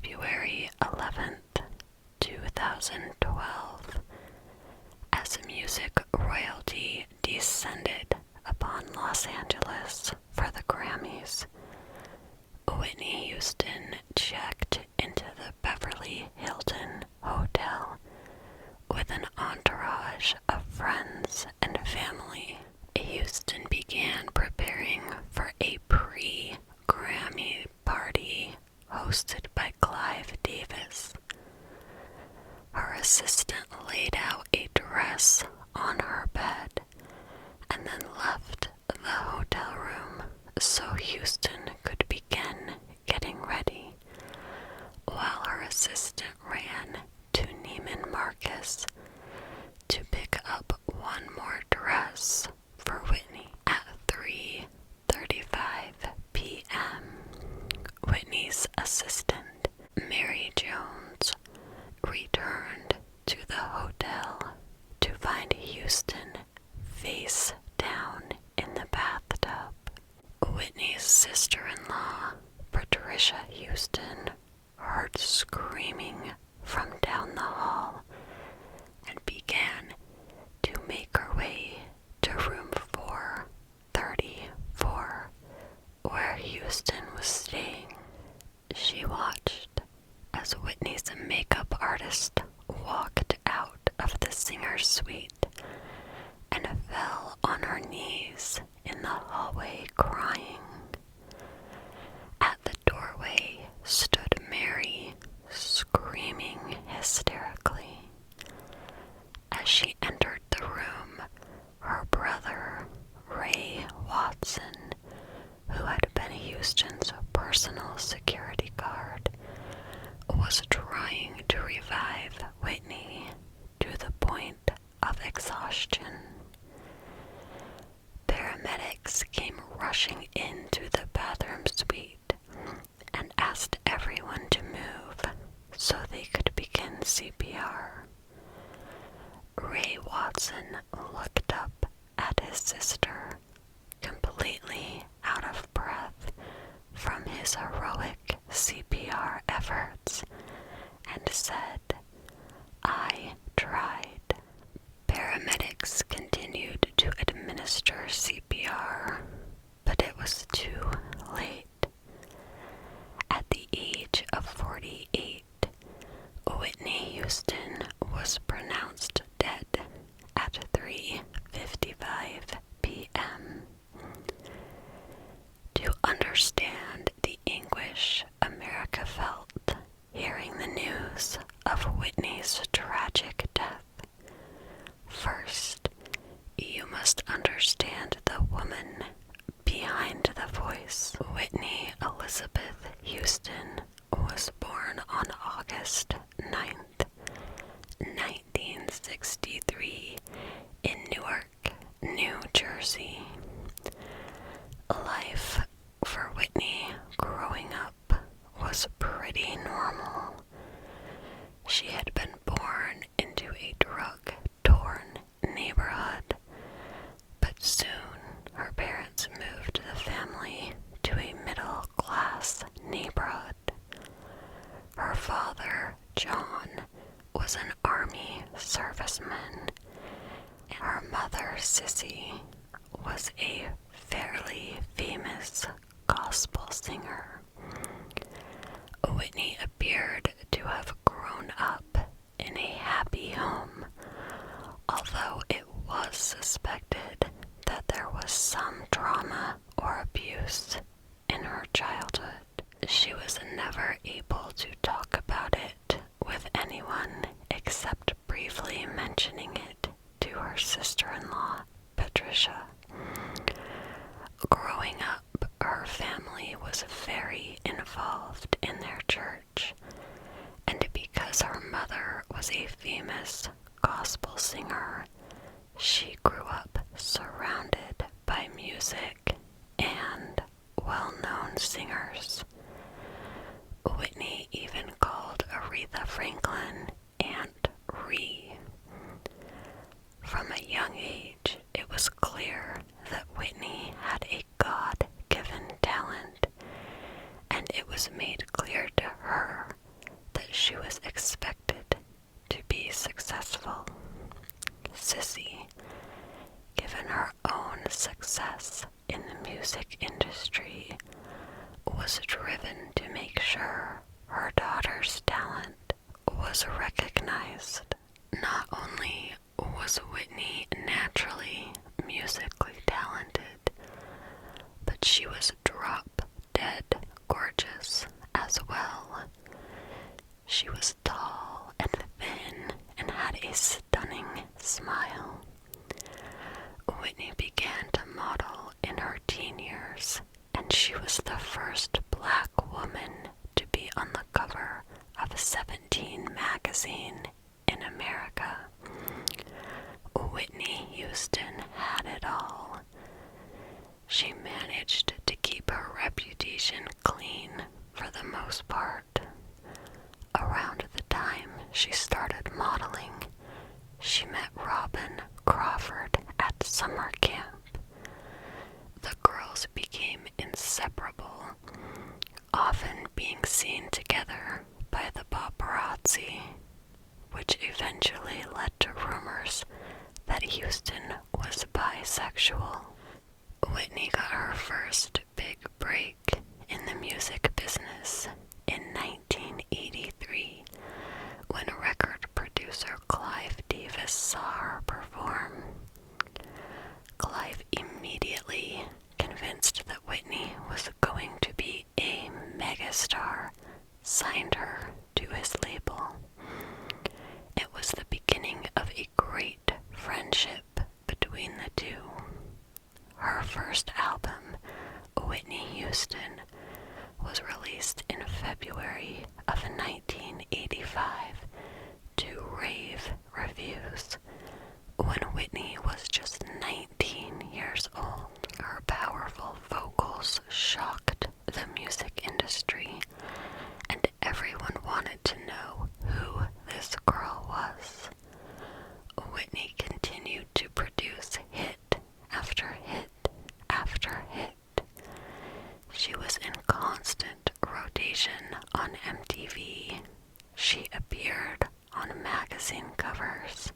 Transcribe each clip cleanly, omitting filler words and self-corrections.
February 11th, 2012, as music royalty descended upon Los Angeles for the Grammys, Whitney Houston checked into the Beverly Hilton Hotel with an entourage of friends and family. Houston began preparing for a pre-Grammy party hosted by Clive Davis. Her assistant laid out a dress on her bed and then left the hotel room so Houston could begin getting ready, while her assistant ran to Neiman Marcus to pick up one more dress for Whitney. At 3:35 p.m., Whitney's assistant, Mary Jones, returned to the hotel to find Houston face down in the bathtub. Whitney's sister-in-law, Patricia Houston, heard screaming from down the hall and began to make her way to room 434, where Houston was staying. She watched as Whitney's makeup artist walked out of the singer's suite and fell on her knees in the hallway crying. At the doorway stood Mary, screaming hysterically. As she entered the room, her brother, Ray Watson, who had been Houston's personal security guard, was trying to revive Whitney to the point of exhaustion. Paramedics came rushing into the bathroom suite and asked everyone to move so they could begin CPR. Ray Watson looked up at his sister, completely out of breath from his heroic CPR efforts, and said, "I tried." Paramedics continued to administer CPR, but it was too late. At the age of 48, Whitney Houston was pronounced dead at 3:55 p.m. To understand the anguish America felt hearing the news of Whitney's tragic death, first, you must understand the woman behind the voice. Whitney Elizabeth Houston was born on August 9th, 1963, in Newark, New Jersey. Life for Whitney growing up was pretty normal. She had been born into a drug-torn neighborhood, but soon her parents moved the family to a middle-class neighborhood. Her father, John, was an Army serviceman, and her mother, Sissy, was a fairly famous gospel singer. Whitney appeared to have grown up in a happy home, although it was suspected that there was some trauma or abuse in her childhood. She was never able to talk about it with anyone except briefly mentioning it to her sister-in-law, Patricia. Growing up, her family was very involved in their church, and because her mother was a famous gospel singer, she grew up surrounded by music and well-known singers. Whitney even called Aretha Franklin Aunt Ree. From a young age, it was clear that Whitney had a God-given talent, and it was made clear to her she was expected to be successful. Sissy, given her own success in the music industry, was driven to make sure her daughter's talent was recognized. Not only was Whitney naturally musically talented, but she was drop-dead gorgeous as well. She was tall and thin and had a stunning smile. Whitney began to model in her teen years, and she was the first black woman to be on the cover of 17 magazine in America. Whitney Houston had it all. She managed to keep her reputation clean for the most part. Around the time she started modeling, she met Robin Crawford at summer camp. The girls became inseparable, often being seen together by the paparazzi, which eventually led to rumors that Houston was bisexual. Whitney got her first big break in the music business in 1983 when record producer Clive Davis saw her perform. Clive immediately, convinced that Whitney was going to be a megastar, signed her to his label. It was the beginning of a great friendship between the two. Her first album, Whitney Houston, was released in February of 1985 to rave reviews. When Whitney was just 19 years old, her powerful vocals shocked the music industry, and everyone wanted to know who this girl was. Whitney continued to produce hit after hit after hit. She was in constant rotation on MTV. She appeared on magazine covers.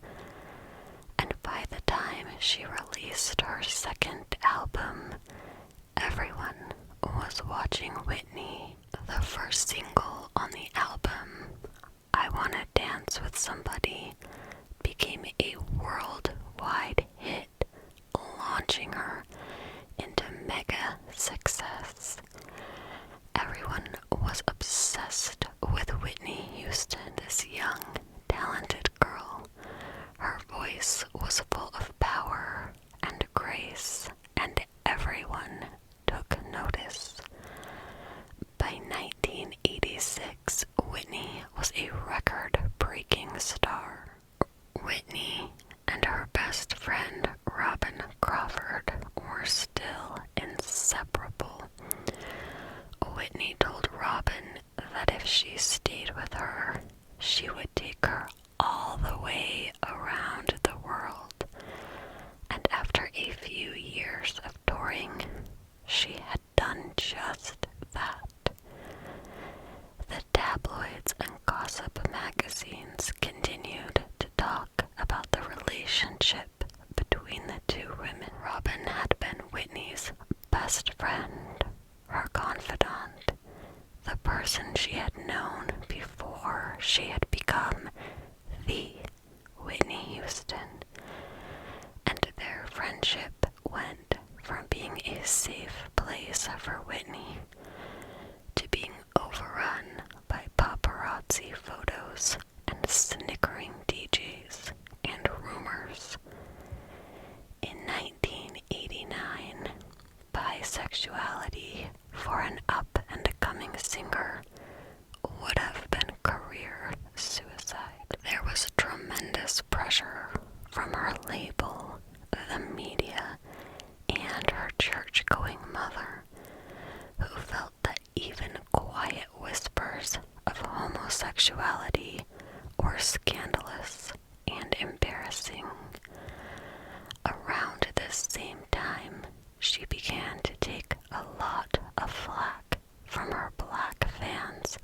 And by the time she released her second album, everyone was watching Whitney. The first single on the album, I Wanna Dance with Somebody, became a worldwide hit, launching her into mega success. Everyone was obsessed with Whitney Houston, this young, talented girl. Her voice was full of power and grace, and everyone took notice. By 1986, Whitney was a record-breaking star. Whitney and her best friend Robin Crawford were still inseparable. Whitney told Robin that if she stayed with her, she would take her all the way around the world. And after a few years of touring, she had done just that. The tabloids and gossip magazines continued to talk about the relationship between the two women. Robin had been Whitney's best friend, her confidant, the person she had known before she had become the Whitney Houston. And their friendship went from being a safe place for Whitney to being overrun by paparazzi photos and snickering DJs and rumors. In 1989, bisexuality for an up-and-coming singer would have been career suicide. There was tremendous pressure from her label, the media, and her church-going mother, who felt that even quiet whispers of homosexuality were scandalous and embarrassing. Around this same time, she began to take a lot of flack from her black fans,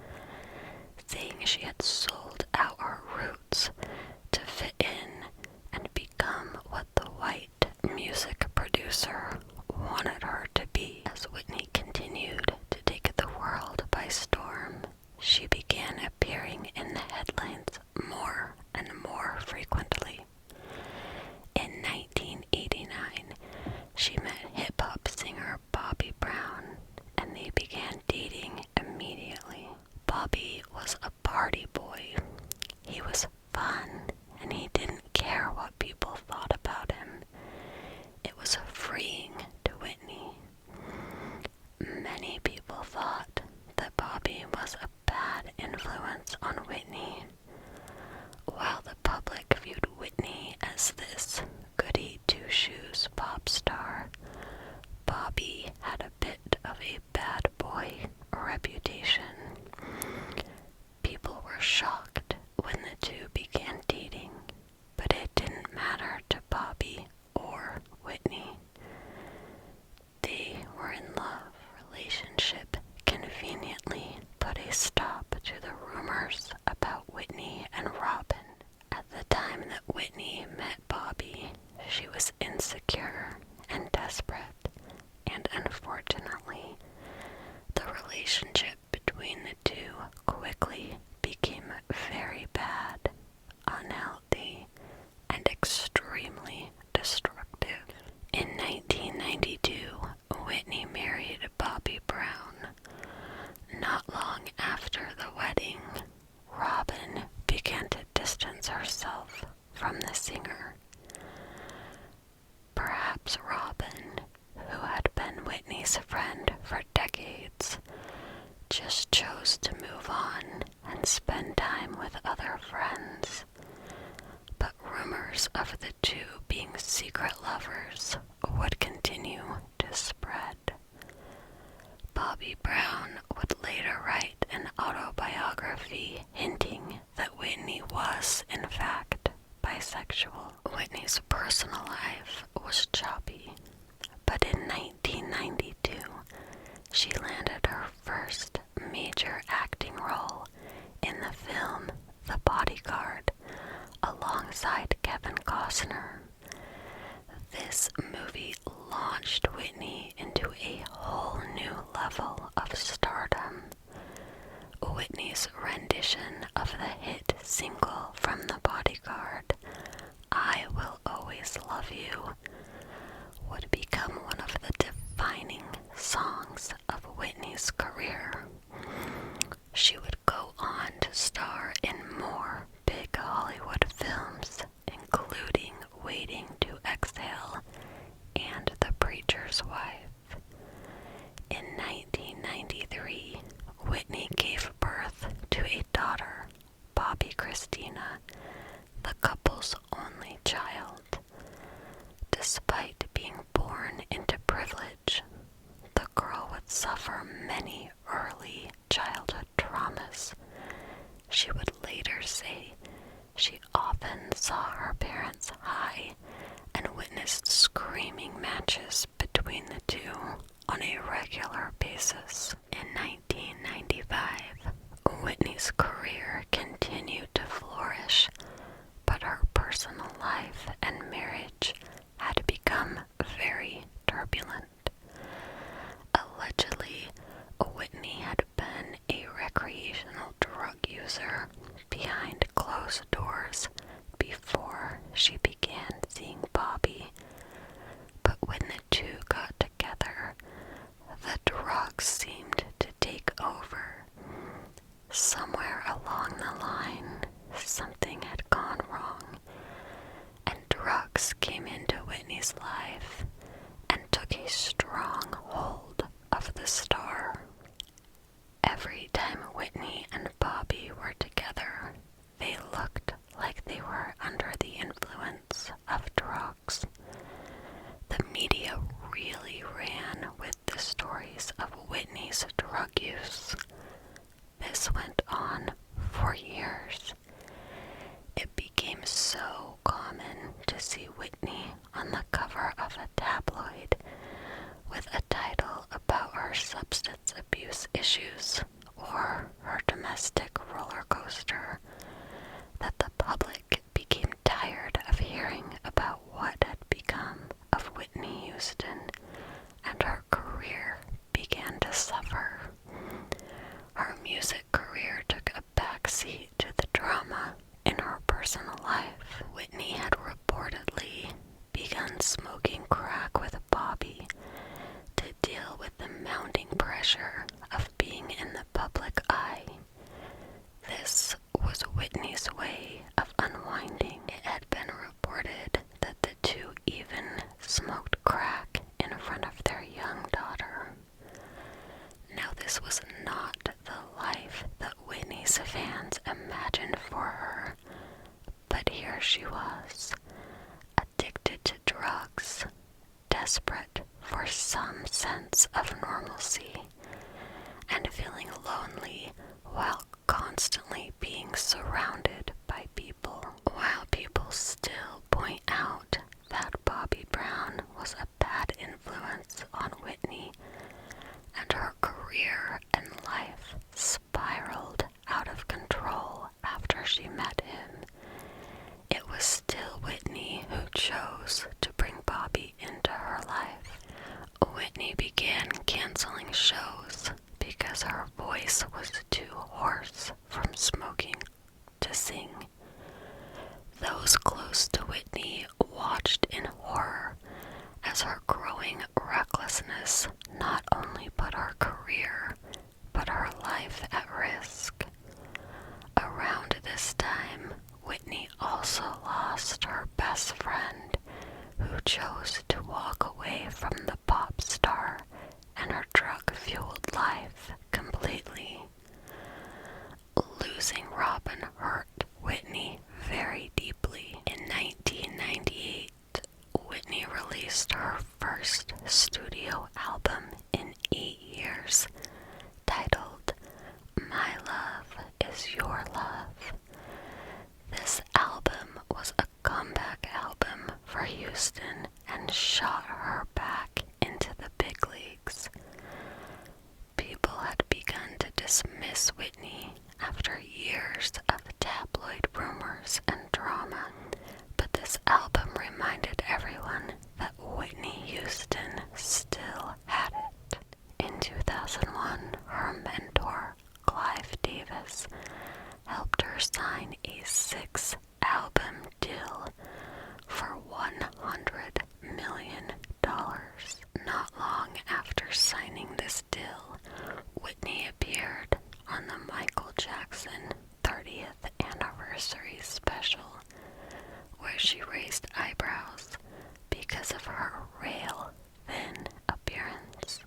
saying she had sold out her roots to fit in and become what the white music producer wanted her to be. As Whitney continued to take the world by storm, she began appearing in the headlines more and more frequently. In 1989, she met hip-hop singer Bobby Brown, and they began dating immediately. Bobby was a party boy. He was fun, and he didn't care what people thought about him. It was freeing to Whitney. Many people thought that Bobby was a bad influence on Whitney, while the public viewed Whitney as this goody-two-shoes pop star. Bobby had a bit of a bad boy reputation. People were shocked when the two began dating, but it didn't matter to Bobby or Whitney. They were in love. Relationship conveniently put a stop to the rumors about Whitney and Robin. At the time that Whitney met Bobby, she was insecure and desperate, and unfortunately, the relationship between the two quickly became very bad, unhealthy, and extremely destructive. In 1992, Whitney married Bobby Brown. Not long after the wedding, Robin began to distance herself from the singer. Perhaps Robin, who had been Whitney's friend for decades, just chose to move on and spend time with other friends. But rumors of the two being secret lovers would continue to spread. Bobby Brown would later write an autobiography hinting that Whitney was, in fact, bisexual. Whitney's personal life was choppy, but in 1992, she landed her first major acting role in the film The Bodyguard alongside Kevin Costner. This movie launched Whitney into a whole new level of stardom. Whitney's rendition of the hit single from The Bodyguard, I Will Always Love You, would become one of the defining songs of Whitney's career. She would go on to star in more big Hollywood films, including Waiting to Exhale and The Preacher's Wife. In 1993, Whitney gave birth to a daughter, Bobby Christina, the couple's only child. Despite being born into privilege, the girl would suffer many early childhood traumas. She would later say she often saw her parents high and witnessed screaming matches between the two on a regular basis. In 1995, Whitney's career continued to flourish, but her personal life and marriage had become very turbulent. Allegedly, Whitney had been a recreational drug user behind closed doors before she began seeing Bobby. But when the two got together, the drugs seemed to take over. Somewhere along the line, something had gone wrong, and drugs came into Whitney's life and took a strong hold of the star. Every time Whitney and Bobby were together, they looked like they were under the influence of drugs. The media really ran with the stories of Whitney's drug use. This went on for years. It became so common to see Whitney on the cover she was, addicted to drugs, desperate for some sense of normalcy, and feeling lonely while constantly being surrounded by people. While people still point out that Bobby Brown was a bad influence on Whitney, and her career and life spiraled out of control after she met him, it was still Whitney who chose to bring Bobby into her life. Whitney began canceling shows because her voice was too hoarse from smoking to sing. Those close to Whitney watched in horror as her growing recklessness not only put her career, but her life at risk. Around this time, Whitney also lost her best friend, who chose to walk away from the pop star and her drug-fueled life completely. Losing Robin hurt Whitney very deeply. In 1998, Whitney released her first studio album in 8 years, titled My Love Is Your Love. This album was a comeback album for Houston and shot her back into the big leagues. People had begun to dismiss Whitney after years of tabloid rumors and drama, but this album reminded everyone that Whitney Houston still had it. In 2001, her mentor, Clive Davis, helped her sign a 6-album deal for $100 million. Not long after signing this deal, Whitney appeared on the Michael Jackson 30th anniversary special, where she raised eyebrows because of her rail-thin appearance.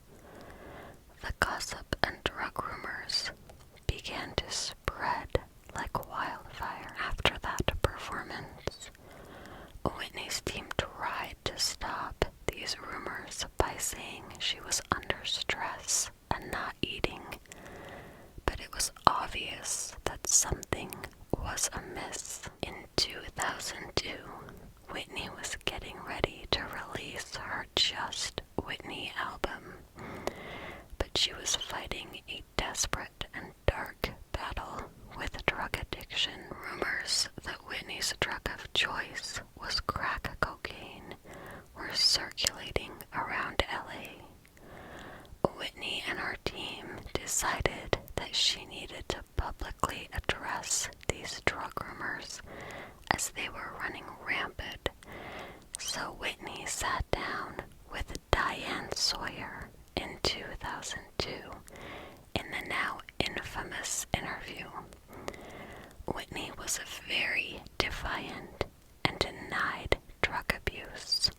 The gossip and drug rumors began to spread like wildfire after that performance. Whitney's team tried to stop these rumors by saying she was under stress and not eating, but it was obvious that something was amiss. In 2002, Whitney was getting ready to release her Just Whitney album, but she was fighting a desperate and dark battle with drug addiction. Rumors that Whitney's drug of choice was crack cocaine were circulating around LA. Whitney and her team decided that she needed to publicly address these drug rumors as they were running rampant. So Whitney sat down with Diane Sawyer in 2002 in the now infamous interview. Whitney was very defiant and denied drug abuse.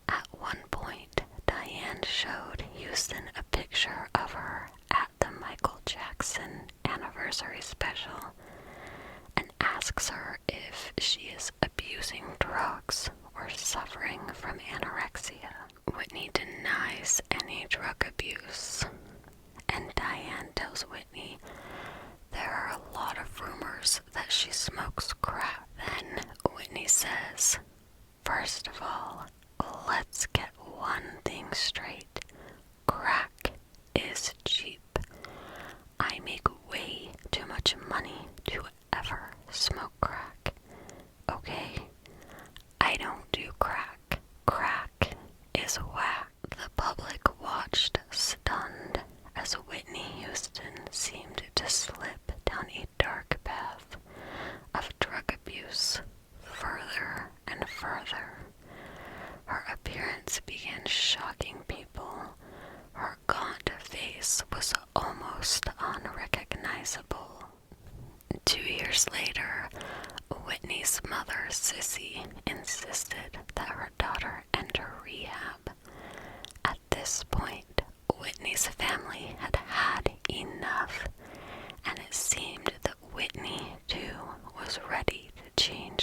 At one point, Diane showed Houston a picture of her at the Michael Jackson anniversary special and asks her if she is abusing drugs or suffering from anorexia. Whitney denies any drug abuse, and Diane tells Whitney there are a lot of rumors that she smokes crack. Then Whitney says, "First of all, let's get one thing straight. Crack is cheap. I make way too much money to ever smoke crack. Okay? I don't do crack. Crack is whack." The public watched stunned as Whitney Houston seemed to slip down a dark path of drug abuse further and further. Her appearance began shocking people. Her gaunt face was almost unrecognizable. 2 years later, Whitney's mother, Sissy, insisted that her daughter enter rehab. At this point, Whitney's family had had enough, and it seemed that Whitney, too, was ready to change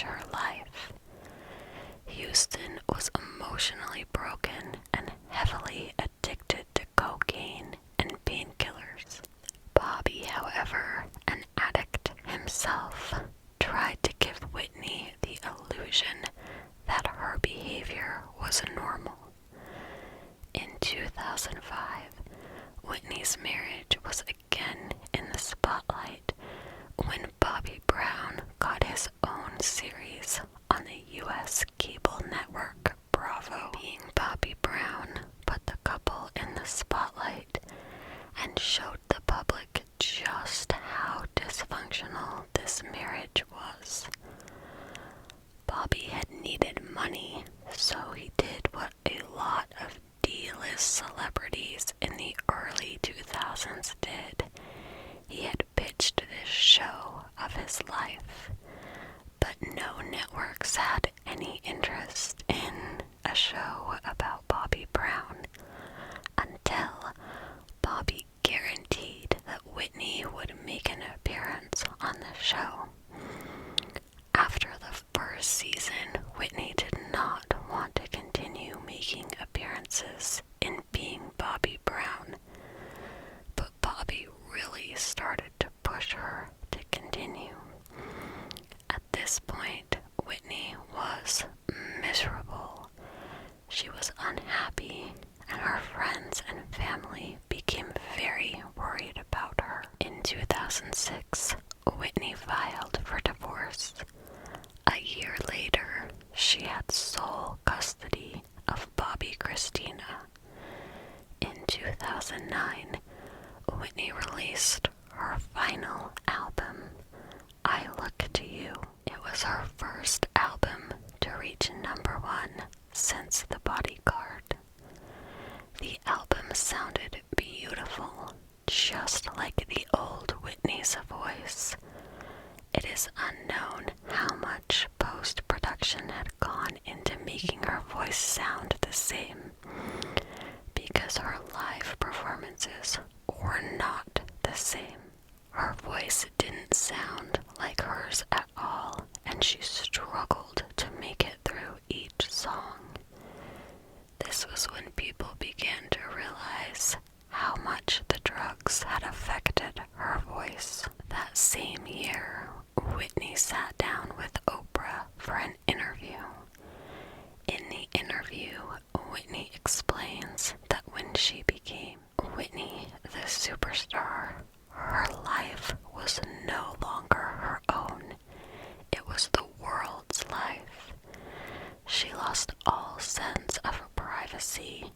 So he did what a lot of D-list celebrities in the early 2000s did. He had pitched this show of his life, but no networks had any interest in a show about Bobby Brown until Bobby guaranteed that Whitney would make an appearance on the show. After the first season, Whitney did not want to continue making appearances in Being Bobby Brown, but Bobby really started to push her to continue. At this point, Whitney was miserable. She was unhappy, and her friends and family became very worried about her. In 2006, Whitney filed for divorce. A year later, she had sole custody of Bobby Christina. In 2009, Whitney released her final album, I Look to You. It was her first album to reach #1 since The Bodyguard. The album sounded beautiful, just like the old Whitney's voice. It is unknown how much post-production had gone into making her voice sound the same, because her live performances were not the same. Her voice didn't sound like hers at all, and she struggled to make it through each song. This was when people began to realize how much the drugs had affected her voice. That same year, Whitney sat down with Oprah for an interview. In the interview, Whitney explains that when she became Whitney the superstar, her life was no longer her own. It was the world's life. She lost all sense of privacy.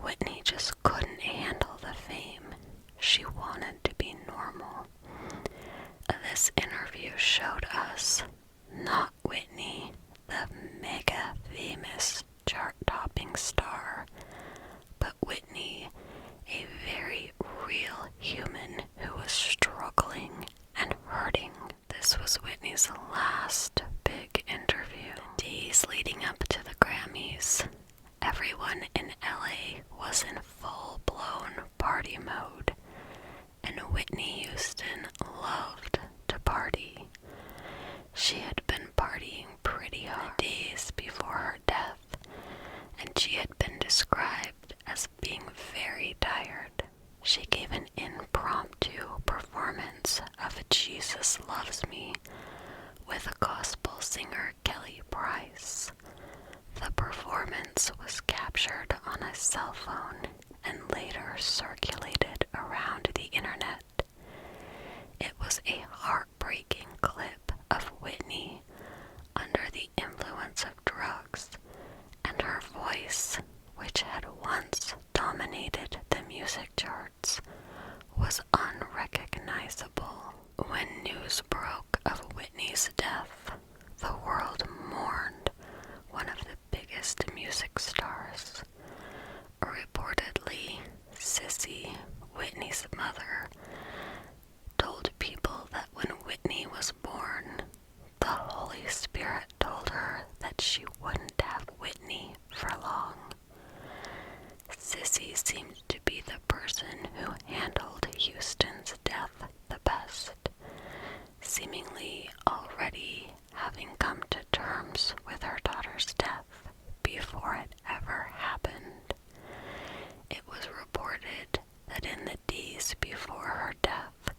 Whitney just couldn't handle the fame. She wanted to be normal. This interview showed us not Whitney, the mega famous chart-topping star, but Whitney, a very real human who was struggling and hurting. This was Whitney's last big interview. The days leading up to the Grammys, everyone in LA was in full-blown party mode, and Whitney Houston loved to party. She had been partying pretty hard the days before her death, and she had been described as being very tired. She gave an impromptu performance of Jesus Loves Me with a gospel singer, Kelly Price. The performance was captured on a cell phone and later circulated around the internet. It was a heartbreaking clip of Whitney under the influence of drugs, and her voice, which had once dominated the music charts, was unrecognizable. When news broke of Whitney's death, the world mourned one of the biggest music stars. Reportedly, Sissy, Whitney's mother, told people that when Whitney was born, the Holy Spirit told her that she wouldn't have Whitney for long. Sissy seemed to be the person who handled Houston's death the best, seemingly already having come to terms with her daughter's death before it ever happened. It was reported that in the days before her death,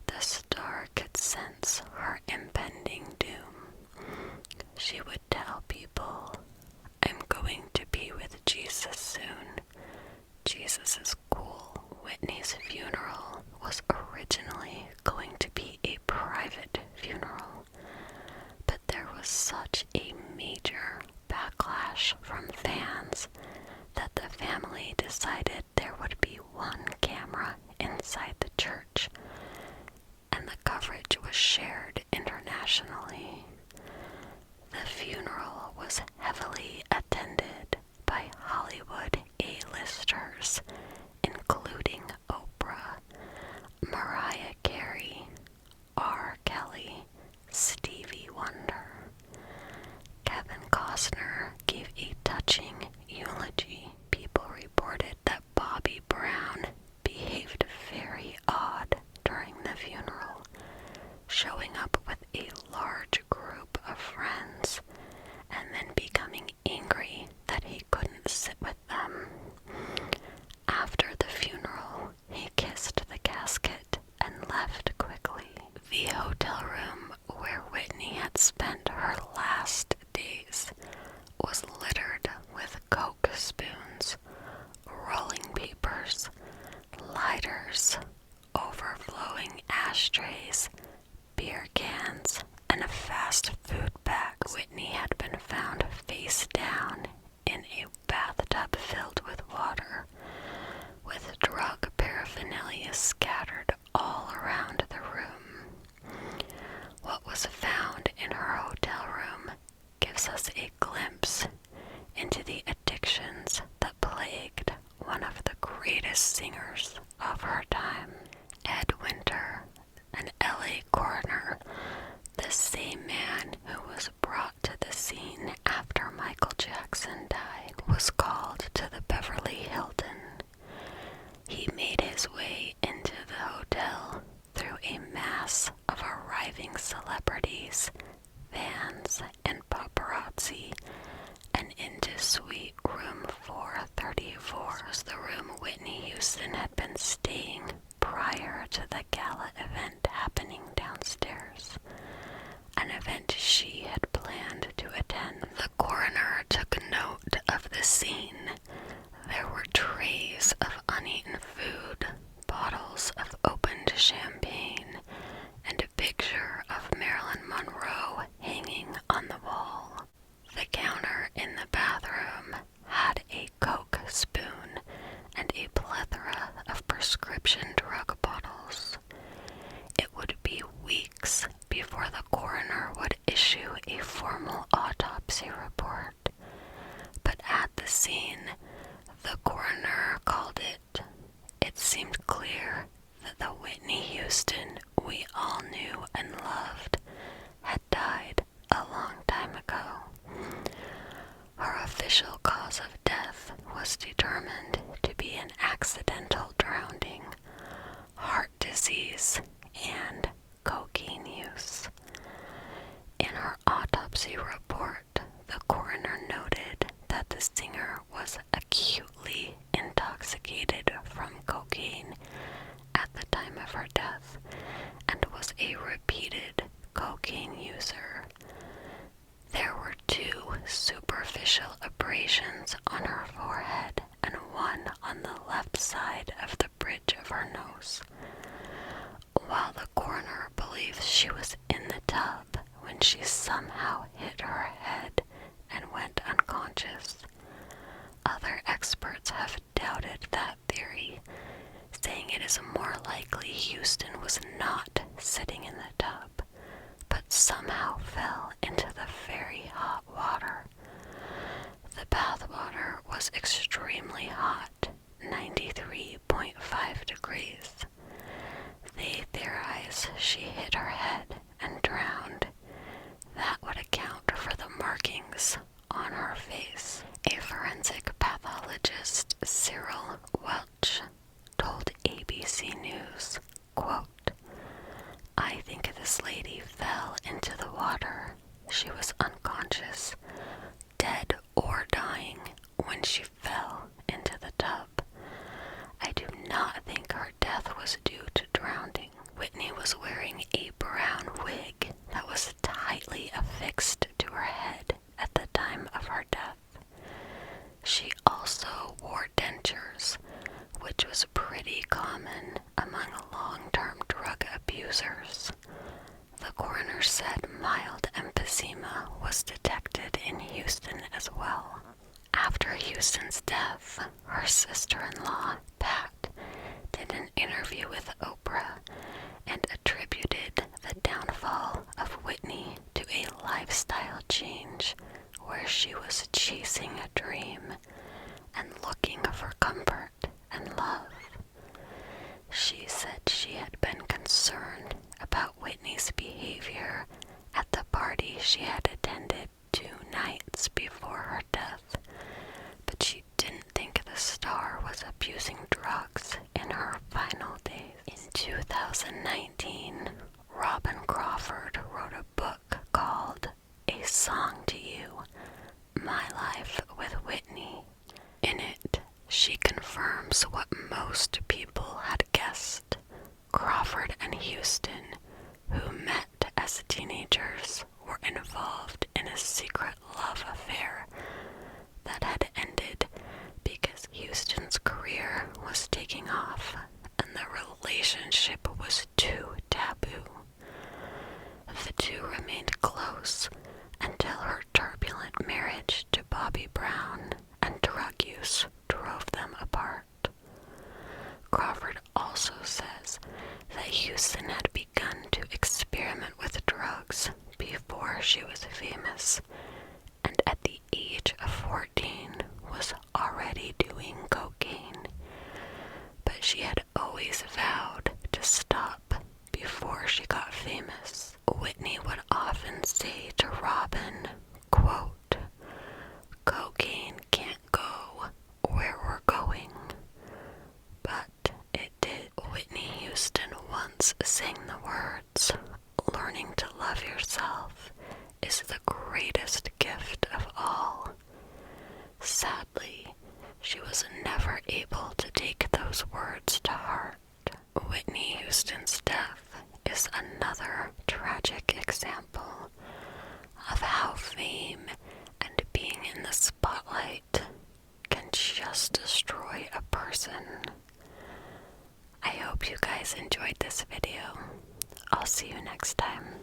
the star could sense her impending doom. She would tell people, "I'm going to be with Jesus soon. Jesus is cool." Whitney's funeral was originally going to be a private funeral, but there was such a major backlash from fans that the family decided there would be one camera inside the church, and the coverage was shared internationally. The funeral was heavily attended ashtrays, beer cans, and a fast food bag. Whitney had been found face down in a bathtub filled with water, with drug paraphernalia scattered all around the room. What was found in her hotel room gives us a glimpse into the addictions that plagued one of the greatest singers of her time. Ed Winter, an LA coroner, the same man who was brought to the scene after Michael Jackson died, was called to the Beverly Hilton. He made his way into the hotel through a mass of arriving celebrities, fans, and paparazzi, and into suite room 434, was the room Whitney Houston had been staying prior to the gala event happening downstairs, an event she had planned to attend. The coroner took note of the scene. There were trays of uneaten food, bottles of opened champagne, and a picture of Marilyn Monroe hanging on the wall. The counter in the bathroom had a Coke spoon and a plethora of prescription drug bottles. It would be weeks before the coroner would issue a formal autopsy report, but at the scene, the coroner called it. It seemed clear that the Whitney Houston we all knew and loved had died a long time ago. Her official cause of death was determined to be an accidental drowning, heart disease, and cocaine use. In her autopsy report, the coroner noted that the singer was acutely intoxicated from cocaine at the time of her death and was a repeated cocaine user. There were 2 superficial abrasions on her forehead and one on the left side of the bridge of her nose. While the coroner believes she was in the tub when she somehow hit her head and went unconscious, other experts have doubted that theory, saying it is more likely Houston was not sitting in the tub, but somehow fell into the very hot water. The bath water was extremely hot, 93.5 degrees. They theorize she hit her head and drowned. That would account for the markings on her face. A forensic pathologist, Cyril Welch, told ABC News, quote, "I think this lady fell into the water. She was unconscious, dead or dying when she fell into the tub. I do not think her death was due to drowning." Whitney was wearing a brown wig that was tightly affixed to her head at the time of her death. She also wore dentures, which was pretty common among long-term drug abusers. The coroner said mild emphysema was detected in Houston as well. After Houston's death, her sister-in-law, Pat, did an interview with Oprah and attributed the downfall of Whitney to a lifestyle change where she was chasing a dream and looking for comfort and love. She said she had been concerned about Whitney's behavior at the party she had attended 2 nights before her death, but she didn't think the star was abusing drugs in her final days. In 2019, Robin Crawford wrote a book called A Song to You, My Life with Whitney. In it, she confirms what most people had guessed. Crawford and Houston, who met as teenagers, were involved in a secret love affair that had ended because Houston's career was taking off and the relationship was too taboo say to Robin, quote, "Cocaine can't go where we're going." But it did. Whitney Houston once sang the words, "Learning to love yourself is the greatest gift of all." Sadly, she was never able to take those words to heart. Whitney Houston's death is another tragic example of how fame and being in the spotlight can just destroy a person. I hope you guys enjoyed this video. I'll see you next time.